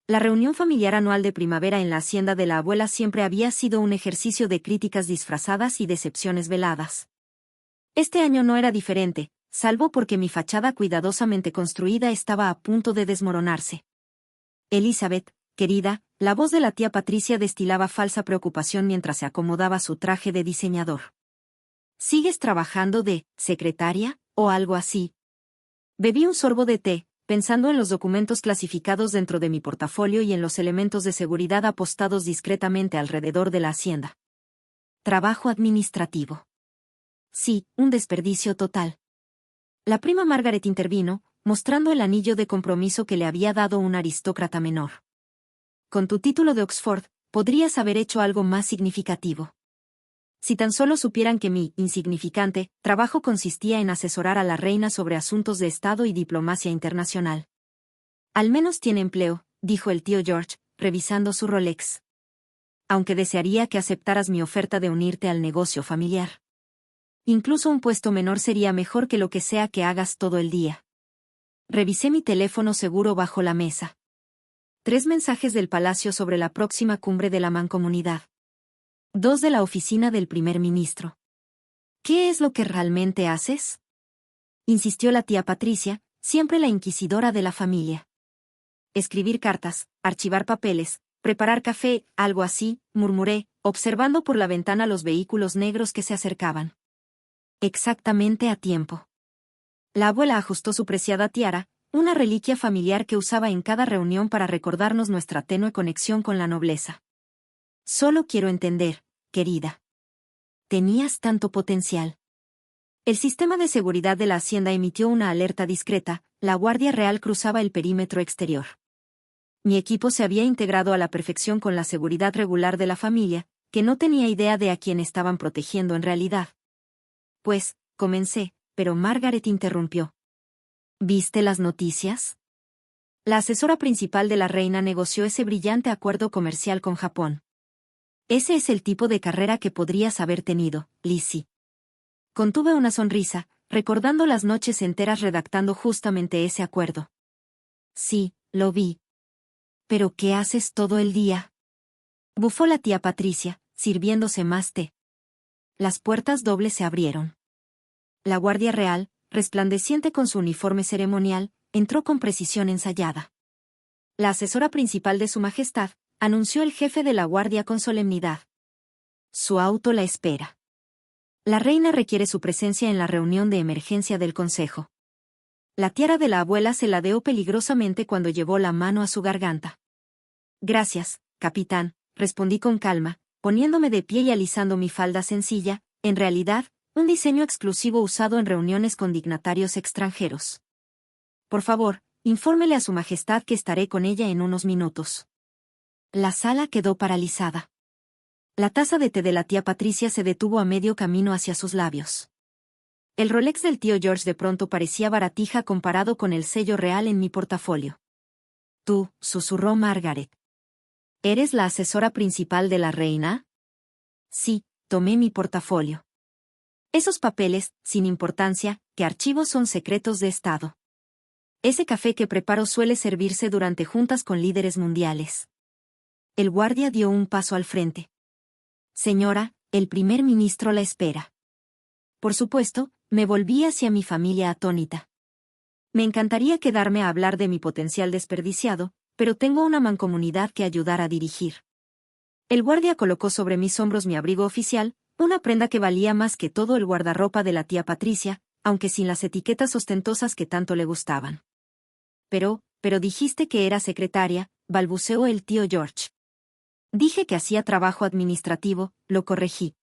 La reunión familiar anual de primavera en la hacienda de la abuela siempre había sido un ejercicio de críticas disfrazadas y decepciones veladas. Este año no era diferente, salvo porque mi fachada cuidadosamente construida estaba a punto de desmoronarse. Elizabeth, querida, la voz de la tía Patricia destilaba falsa preocupación mientras se acomodaba su traje de diseñador. ¿Sigues trabajando de secretaria o algo así? Bebí un sorbo de té, pensando en los documentos clasificados dentro de mi portafolio y en los elementos de seguridad apostados discretamente alrededor de la hacienda. Trabajo administrativo. Sí, un desperdicio total. La prima Margaret intervino, mostrando el anillo de compromiso que le había dado un aristócrata menor. Con tu título de Oxford, podrías haber hecho algo más significativo. Si tan solo supieran que mi insignificante trabajo consistía en asesorar a la reina sobre asuntos de Estado y diplomacia internacional. Al menos tiene empleo, dijo el tío George, revisando su Rolex. Aunque desearía que aceptaras mi oferta de unirte al negocio familiar. Incluso un puesto menor sería mejor que lo que sea que hagas todo el día. Revisé mi teléfono seguro bajo la mesa. 3 mensajes del palacio sobre la próxima cumbre de la Mancomunidad. 2 de la oficina del primer ministro. ¿Qué es lo que realmente haces? Insistió la tía Patricia, siempre la inquisidora de la familia. Escribir cartas, archivar papeles, preparar café, algo así, murmuré, observando por la ventana los vehículos negros que se acercaban. Exactamente a tiempo. La abuela ajustó su preciada tiara, una reliquia familiar que usaba en cada reunión para recordarnos nuestra tenue conexión con la nobleza. Solo quiero entender, querida. Tenías tanto potencial. El sistema de seguridad de la hacienda emitió una alerta discreta, la Guardia Real cruzaba el perímetro exterior. Mi equipo se había integrado a la perfección con la seguridad regular de la familia, que no tenía idea de a quién estaban protegiendo en realidad. Pues, comencé, pero Margaret interrumpió. ¿Viste las noticias? La asesora principal de la reina negoció ese brillante acuerdo comercial con Japón. Ese es el tipo de carrera que podrías haber tenido, Lizzie. Contuve una sonrisa, recordando las noches enteras redactando justamente ese acuerdo. Sí, lo vi. ¿Pero qué haces todo el día? Bufó la tía Patricia, sirviéndose más té. Las puertas dobles se abrieron. La Guardia Real, resplandeciente con su uniforme ceremonial, entró con precisión ensayada. La asesora principal de Su Majestad, anunció el jefe de la guardia con solemnidad. Su auto la espera. La reina requiere su presencia en la reunión de emergencia del consejo. La tiara de la abuela se ladeó peligrosamente cuando llevó la mano a su garganta. Gracias, capitán, respondí con calma, poniéndome de pie y alisando mi falda sencilla, en realidad, un diseño exclusivo usado en reuniones con dignatarios extranjeros. Por favor, infórmele a Su Majestad que estaré con ella en unos minutos. La sala quedó paralizada. La taza de té de la tía Patricia se detuvo a medio camino hacia sus labios. El Rolex del tío George de pronto parecía baratija comparado con el sello real en mi portafolio. Tú, susurró Margaret. ¿Eres la asesora principal de la reina? Sí, tomé mi portafolio. Esos papeles, sin importancia, que archivos son secretos de Estado. Ese café que preparo suele servirse durante juntas con líderes mundiales. El guardia dio un paso al frente. Señora, el primer ministro la espera. Por supuesto, me volví hacia mi familia atónita. Me encantaría quedarme a hablar de mi potencial desperdiciado, pero tengo una mancomunidad que ayudar a dirigir. El guardia colocó sobre mis hombros mi abrigo oficial, una prenda que valía más que todo el guardarropa de la tía Patricia, aunque sin las etiquetas ostentosas que tanto le gustaban. Pero dijiste que era secretaria, balbuceó el tío George. Dije que hacía trabajo administrativo, lo corregí.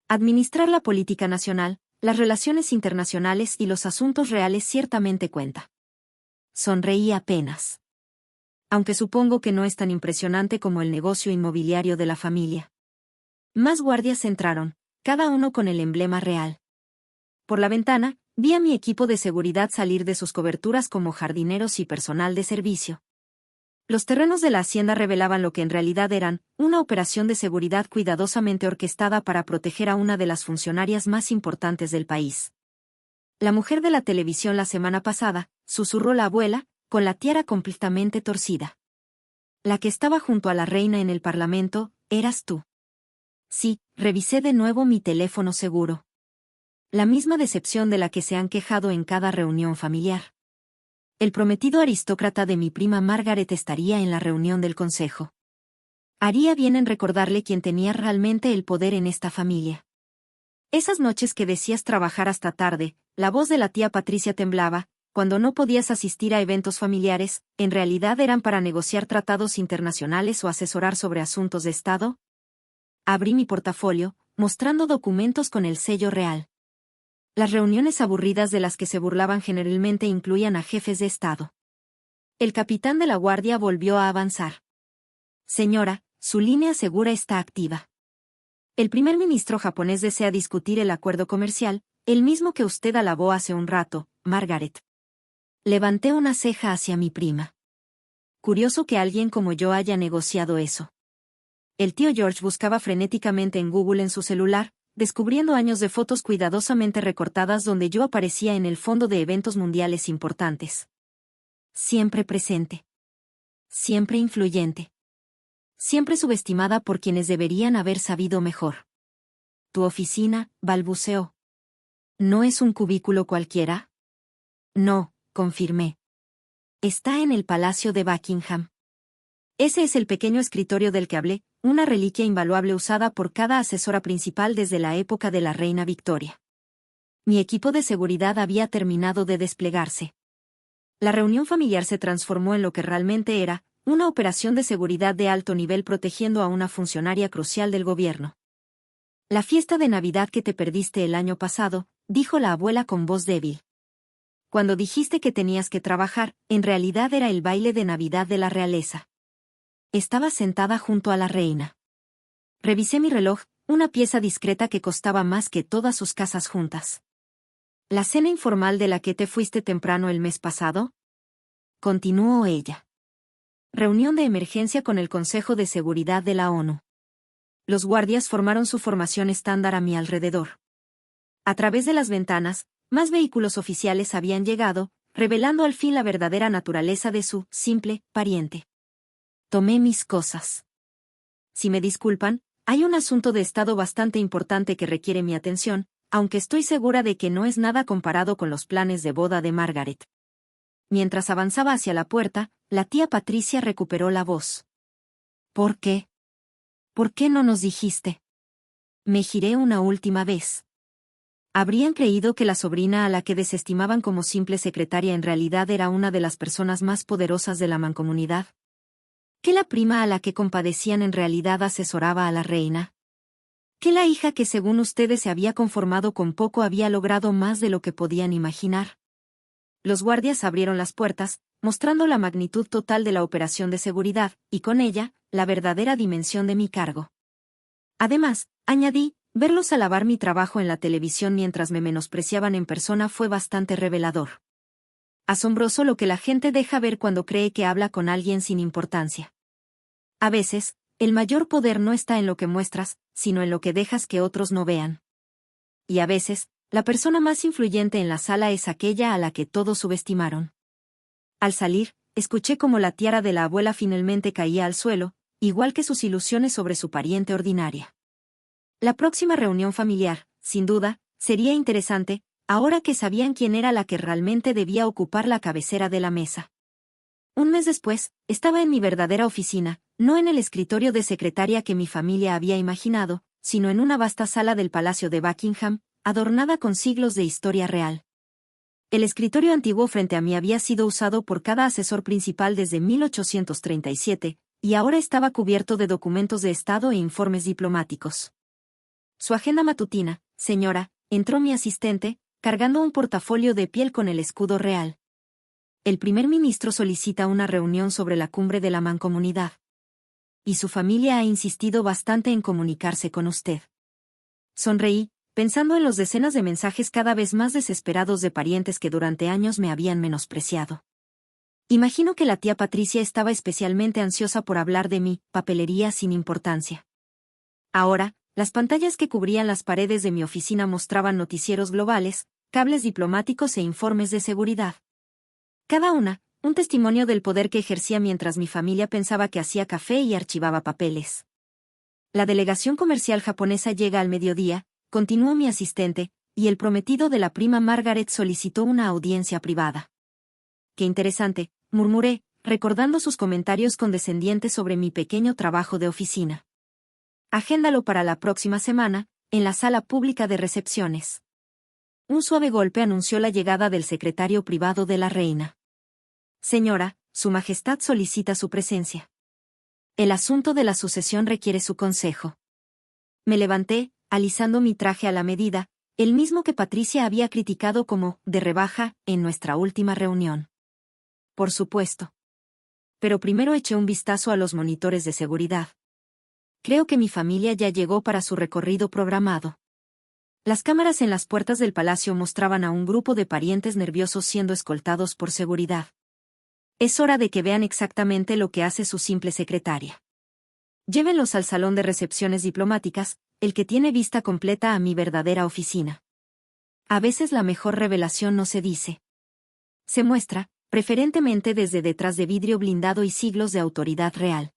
Administrar la política nacional, las relaciones internacionales y los asuntos reales ciertamente cuenta. Sonreí apenas. Aunque supongo que no es tan impresionante como el negocio inmobiliario de la familia. Más guardias entraron, cada uno con el emblema real. Por la ventana, vi a mi equipo de seguridad salir de sus coberturas como jardineros y personal de servicio. Los terrenos de la hacienda revelaban lo que en realidad eran, una operación de seguridad cuidadosamente orquestada para proteger a una de las funcionarias más importantes del país. La mujer de la televisión la semana pasada, susurró la abuela, con la tiara completamente torcida. La que estaba junto a la reina en el parlamento, eras tú. Sí, revisé de nuevo mi teléfono seguro. La misma decepción de la que se han quejado en cada reunión familiar. El prometido aristócrata de mi prima Margaret estaría en la reunión del consejo. Haría bien en recordarle quién tenía realmente el poder en esta familia. Esas noches que decías trabajar hasta tarde, la voz de la tía Patricia temblaba, cuando no podías asistir a eventos familiares, ¿en realidad eran para negociar tratados internacionales o asesorar sobre asuntos de Estado? Abrí mi portafolio, mostrando documentos con el sello real. Las reuniones aburridas de las que se burlaban generalmente incluían a jefes de Estado. El capitán de la guardia volvió a avanzar. Señora, su línea segura está activa. El primer ministro japonés desea discutir el acuerdo comercial, el mismo que usted alabó hace un rato, Margaret. Levanté una ceja hacia mi prima. Curioso que alguien como yo haya negociado eso. El tío George buscaba frenéticamente en Google en su celular, descubriendo años de fotos cuidadosamente recortadas donde yo aparecía en el fondo de eventos mundiales importantes. Siempre presente. Siempre influyente. Siempre subestimada por quienes deberían haber sabido mejor. ¿Tu oficina?, balbuceó. ¿No es un cubículo cualquiera? No, confirmé. Está en el Palacio de Buckingham. Ese es el pequeño escritorio del que hablé, una reliquia invaluable usada por cada asesora principal desde la época de la reina Victoria. Mi equipo de seguridad había terminado de desplegarse. La reunión familiar se transformó en lo que realmente era, una operación de seguridad de alto nivel protegiendo a una funcionaria crucial del gobierno. La fiesta de Navidad que te perdiste el año pasado, dijo la abuela con voz débil. Cuando dijiste que tenías que trabajar, en realidad era el baile de Navidad de la realeza. Estaba sentada junto a la reina. Revisé mi reloj, una pieza discreta que costaba más que todas sus casas juntas. ¿La cena informal de la que te fuiste temprano el mes pasado? Continuó ella. Reunión de emergencia con el Consejo de Seguridad de la ONU. Los guardias formaron su formación estándar a mi alrededor. A través de las ventanas, más vehículos oficiales habían llegado, revelando al fin la verdadera naturaleza de su simple pariente. Tomé mis cosas. Si me disculpan, hay un asunto de estado bastante importante que requiere mi atención, aunque estoy segura de que no es nada comparado con los planes de boda de Margaret. Mientras avanzaba hacia la puerta, la tía Patricia recuperó la voz. ¿Por qué? ¿Por qué no nos dijiste? Me giré una última vez. ¿Habrían creído que la sobrina a la que desestimaban como simple secretaria en realidad era una de las personas más poderosas de la mancomunidad? ¿Que la prima a la que compadecían en realidad asesoraba a la reina? ¿Que la hija que según ustedes se había conformado con poco había logrado más de lo que podían imaginar? Los guardias abrieron las puertas, mostrando la magnitud total de la operación de seguridad, y con ella, la verdadera dimensión de mi cargo. Además, añadí, verlos alabar mi trabajo en la televisión mientras me menospreciaban en persona fue bastante revelador. Asombroso lo que la gente deja ver cuando cree que habla con alguien sin importancia. A veces, el mayor poder no está en lo que muestras, sino en lo que dejas que otros no vean. Y a veces, la persona más influyente en la sala es aquella a la que todos subestimaron. Al salir, escuché cómo la tiara de la abuela finalmente caía al suelo, igual que sus ilusiones sobre su pariente ordinaria. La próxima reunión familiar, sin duda, sería interesante, ahora que sabían quién era la que realmente debía ocupar la cabecera de la mesa. Un mes después, estaba en mi verdadera oficina, no en el escritorio de secretaria que mi familia había imaginado, sino en una vasta sala del Palacio de Buckingham, adornada con siglos de historia real. El escritorio antiguo frente a mí había sido usado por cada asesor principal desde 1837, y ahora estaba cubierto de documentos de Estado e informes diplomáticos. Su agenda matutina, señora, entró mi asistente, cargando un portafolio de piel con el escudo real. El primer ministro solicita una reunión sobre la cumbre de la mancomunidad. Y su familia ha insistido bastante en comunicarse con usted. Sonreí, pensando en los decenas de mensajes cada vez más desesperados de parientes que durante años me habían menospreciado. Imagino que la tía Patricia estaba especialmente ansiosa por hablar de mi papelería sin importancia. Ahora, las pantallas que cubrían las paredes de mi oficina mostraban noticieros globales, cables diplomáticos e informes de seguridad. Cada una, Un testimonio del poder que ejercía mientras mi familia pensaba que hacía café y archivaba papeles. La delegación comercial japonesa llega al mediodía, continuó mi asistente, y el prometido de la prima Margaret solicitó una audiencia privada. Qué interesante, murmuré, recordando sus comentarios condescendientes sobre mi pequeño trabajo de oficina. Agéndalo para la próxima semana, en la sala pública de recepciones. Un suave golpe anunció la llegada del secretario privado de la reina. Señora, Su Majestad solicita su presencia. El asunto de la sucesión requiere su consejo. Me levanté, alisando mi traje a la medida, el mismo que Patricia había criticado como de rebaja en nuestra última reunión. Por supuesto. Pero primero eché un vistazo a los monitores de seguridad. Creo que mi familia ya llegó para su recorrido programado. Las cámaras en las puertas del palacio mostraban a un grupo de parientes nerviosos siendo escoltados por seguridad. Es hora de que vean exactamente lo que hace su simple secretaria. Llévenlos al salón de recepciones diplomáticas, el que tiene vista completa a mi verdadera oficina. A veces la mejor revelación no se dice. Se muestra, preferentemente desde detrás de vidrio blindado y siglos de autoridad real.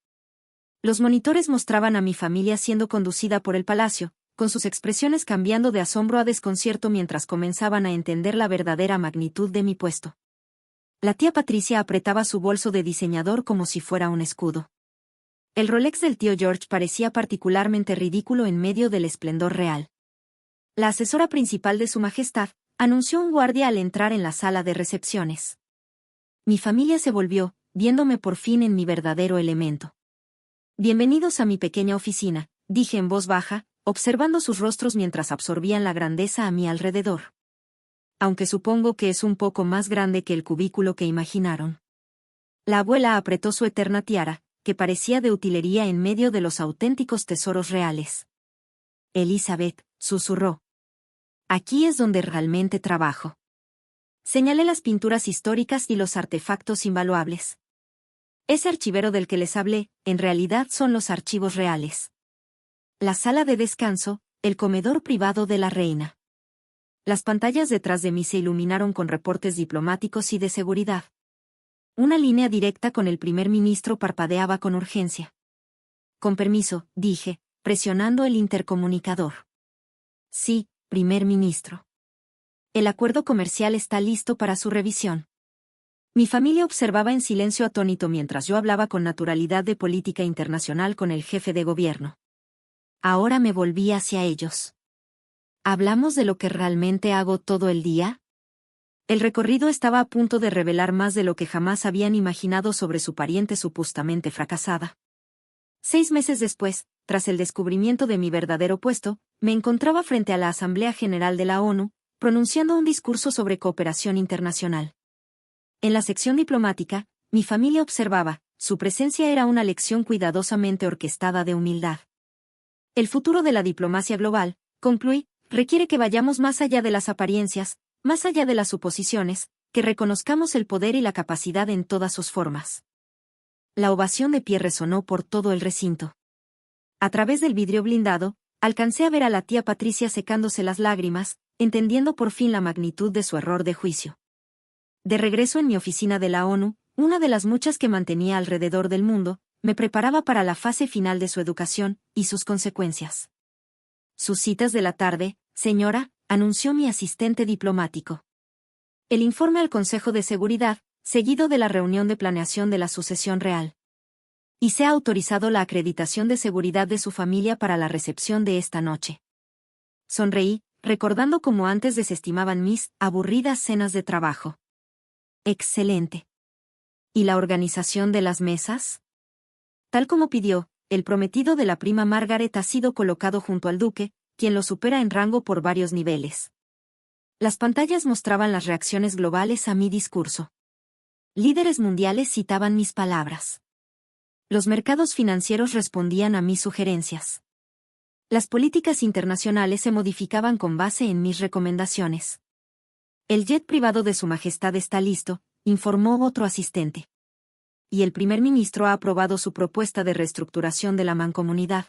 Los monitores mostraban a mi familia siendo conducida por el palacio, con sus expresiones cambiando de asombro a desconcierto mientras comenzaban a entender la verdadera magnitud de mi puesto. La tía Patricia apretaba su bolso de diseñador como si fuera un escudo. El Rolex del tío George parecía particularmente ridículo en medio del esplendor real. La asesora principal de Su Majestad anunció un guardia al entrar en la sala de recepciones. Mi familia se volvió, viéndome por fin en mi verdadero elemento. Bienvenidos a mi pequeña oficina, dije en voz baja, observando sus rostros mientras absorbían la grandeza a mi alrededor. Aunque supongo que es un poco más grande que el cubículo que imaginaron. La abuela apretó su eterna tiara, que parecía de utilería en medio de los auténticos tesoros reales. Elizabeth, susurró. Aquí es donde realmente trabajo. Señalé las pinturas históricas y los artefactos invaluables. Ese archivero del que les hablé, en realidad son los archivos reales. La sala de descanso, el comedor privado de la reina. Las pantallas detrás de mí se iluminaron con reportes diplomáticos y de seguridad. Una línea directa con el primer ministro parpadeaba con urgencia. Con permiso, dije, presionando el intercomunicador. Sí, primer ministro. El acuerdo comercial está listo para su revisión. Mi familia observaba en silencio atónito mientras yo hablaba con naturalidad de política internacional con el jefe de gobierno. Ahora me volví hacia ellos. ¿Hablamos de lo que realmente hago todo el día? El recorrido estaba a punto de revelar más de lo que jamás habían imaginado sobre su pariente supustamente fracasada. 6 meses después, tras el descubrimiento de mi verdadero puesto, me encontraba frente a la Asamblea General de la ONU, pronunciando un discurso sobre cooperación internacional. En la sección diplomática, mi familia observaba, su presencia era una lección cuidadosamente orquestada de humildad. El futuro de la diplomacia global, concluí, requiere que vayamos más allá de las apariencias, más allá de las suposiciones, que reconozcamos el poder y la capacidad en todas sus formas. La ovación de pie resonó por todo el recinto. A través del vidrio blindado, alcancé a ver a la tía Patricia secándose las lágrimas, entendiendo por fin la magnitud de su error de juicio. De regreso en mi oficina de la ONU, una de las muchas que mantenía alrededor del mundo, me preparaba para la fase final de su educación, y sus consecuencias. Sus citas de la tarde, señora, anunció mi asistente diplomático. El informe al Consejo de Seguridad, seguido de la reunión de planeación de la sucesión real. Y se ha autorizado la acreditación de seguridad de su familia para la recepción de esta noche. Sonreí, recordando cómo antes desestimaban mis aburridas cenas de trabajo. Excelente. ¿Y la organización de las mesas? Tal como pidió, el prometido de la prima Margaret ha sido colocado junto al duque, quien lo supera en rango por varios niveles. Las pantallas mostraban las reacciones globales a mi discurso. Líderes mundiales citaban mis palabras. Los mercados financieros respondían a mis sugerencias. Las políticas internacionales se modificaban con base en mis recomendaciones. El jet privado de Su Majestad está listo, informó otro asistente. Y el primer ministro ha aprobado su propuesta de reestructuración de la mancomunidad.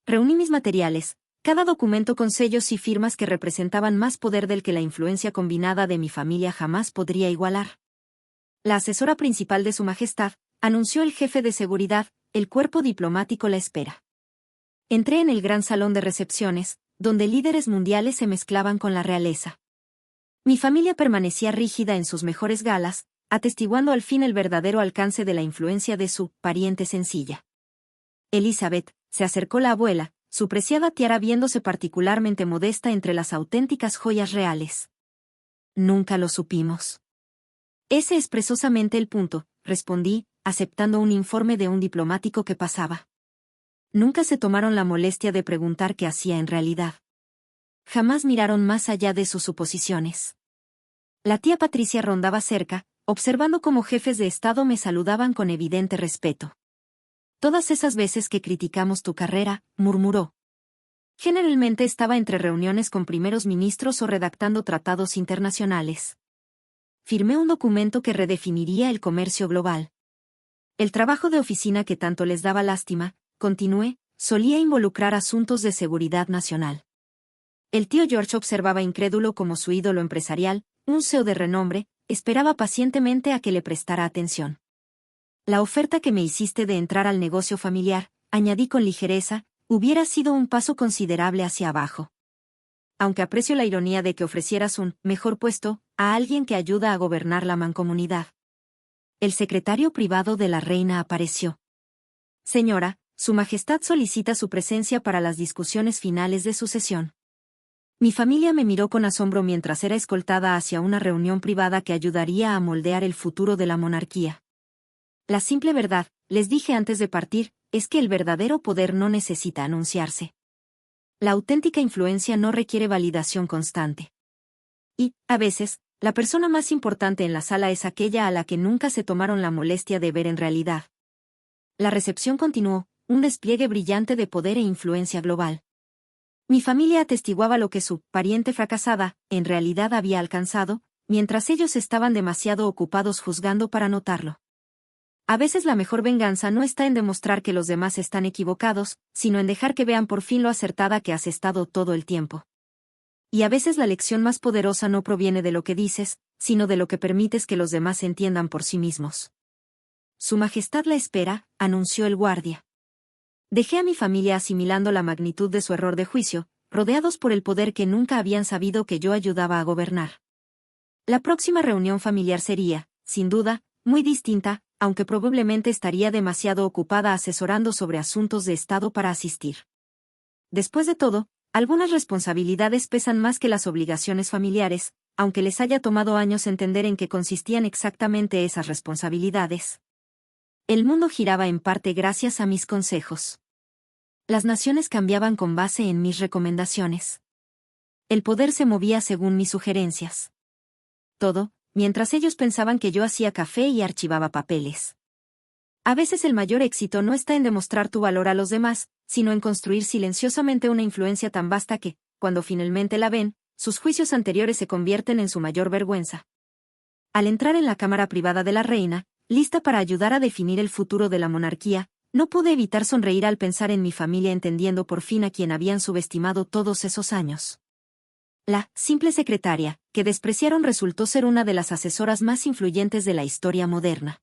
Reuní mis materiales, cada documento con sellos y firmas que representaban más poder del que la influencia combinada de mi familia jamás podría igualar. La asesora principal de Su Majestad, anunció el jefe de seguridad, el cuerpo diplomático la espera. Entré en el gran salón de recepciones, donde líderes mundiales se mezclaban con la realeza. Mi familia permanecía rígida en sus mejores galas, atestiguando al fin el verdadero alcance de la influencia de su pariente sencilla. Elizabeth, se acercó la abuela, su preciada tiara viéndose particularmente modesta entre las auténticas joyas reales. Nunca lo supimos. Ese es precisamente el punto, respondí, aceptando un informe de un diplomático que pasaba. Nunca se tomaron la molestia de preguntar qué hacía en realidad. Jamás miraron más allá de sus suposiciones. La tía Patricia rondaba cerca, observando cómo jefes de Estado me saludaban con evidente respeto. Todas esas veces que criticamos tu carrera, murmuró. Generalmente estaba entre reuniones con primeros ministros o redactando tratados internacionales. Firmé un documento que redefiniría el comercio global. El trabajo de oficina que tanto les daba lástima, continué, solía involucrar asuntos de seguridad nacional. El tío George observaba incrédulo como su ídolo empresarial, un CEO de renombre, esperaba pacientemente a que le prestara atención. La oferta que me hiciste de entrar al negocio familiar, añadí con ligereza, hubiera sido un paso considerable hacia abajo. Aunque aprecio la ironía de que ofrecieras un mejor puesto a alguien que ayuda a gobernar la mancomunidad. El secretario privado de la reina apareció. Señora, Su Majestad solicita su presencia para las discusiones finales de sucesión. Mi familia me miró con asombro mientras era escoltada hacia una reunión privada que ayudaría a moldear el futuro de la monarquía. La simple verdad, les dije antes de partir, es que el verdadero poder no necesita anunciarse. La auténtica influencia no requiere validación constante. Y, a veces, la persona más importante en la sala es aquella a la que nunca se tomaron la molestia de ver en realidad. La recepción continuó, un despliegue brillante de poder e influencia global. Mi familia atestiguaba lo que su pariente fracasada, en realidad había alcanzado, mientras ellos estaban demasiado ocupados juzgando para notarlo. A veces la mejor venganza no está en demostrar que los demás están equivocados, sino en dejar que vean por fin lo acertada que has estado todo el tiempo. Y a veces la lección más poderosa no proviene de lo que dices, sino de lo que permites que los demás entiendan por sí mismos. Su Majestad la espera, anunció el guardia. Dejé a mi familia asimilando la magnitud de su error de juicio, rodeados por el poder que nunca habían sabido que yo ayudaba a gobernar. La próxima reunión familiar sería, sin duda, muy distinta, aunque probablemente estaría demasiado ocupada asesorando sobre asuntos de Estado para asistir. Después de todo, algunas responsabilidades pesan más que las obligaciones familiares, aunque les haya tomado años entender en qué consistían exactamente esas responsabilidades. El mundo giraba en parte gracias a mis consejos. Las naciones cambiaban con base en mis recomendaciones. El poder se movía según mis sugerencias. Todo, mientras ellos pensaban que yo hacía café y archivaba papeles. A veces el mayor éxito no está en demostrar tu valor a los demás, sino en construir silenciosamente una influencia tan vasta que, cuando finalmente la ven, sus juicios anteriores se convierten en su mayor vergüenza. Al entrar en la cámara privada de la reina, lista para ayudar a definir el futuro de la monarquía, no pude evitar sonreír al pensar en mi familia entendiendo por fin a quien habían subestimado todos esos años. La simple secretaria, que despreciaron, resultó ser una de las asesoras más influyentes de la historia moderna.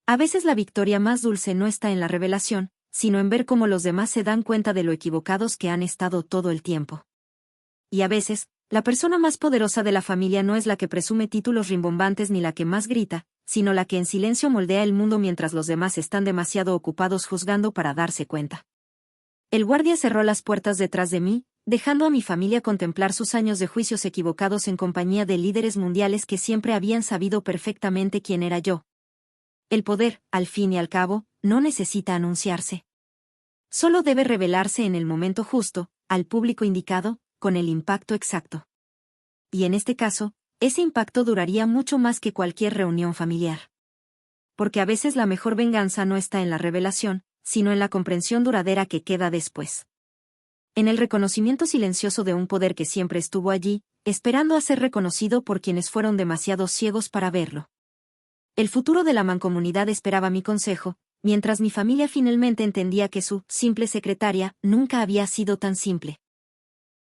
A veces la victoria más dulce no está en la revelación, sino en ver cómo los demás se dan cuenta de lo equivocados que han estado todo el tiempo. Y a veces, la persona más poderosa de la familia no es la que presume títulos rimbombantes ni la que más grita, sino la que en silencio moldea el mundo mientras los demás están demasiado ocupados juzgando para darse cuenta. El guardia cerró las puertas detrás de mí, dejando a mi familia contemplar sus años de juicios equivocados en compañía de líderes mundiales que siempre habían sabido perfectamente quién era yo. El poder, al fin y al cabo, no necesita anunciarse. Solo debe revelarse en el momento justo, al público indicado, con el impacto exacto. Y en este caso, ese impacto duraría mucho más que cualquier reunión familiar. Porque a veces la mejor venganza no está en la revelación, sino en la comprensión duradera que queda después. En el reconocimiento silencioso de un poder que siempre estuvo allí, esperando a ser reconocido por quienes fueron demasiado ciegos para verlo. El futuro de la mancomunidad esperaba mi consejo, mientras mi familia finalmente entendía que su simple secretaria nunca había sido tan simple.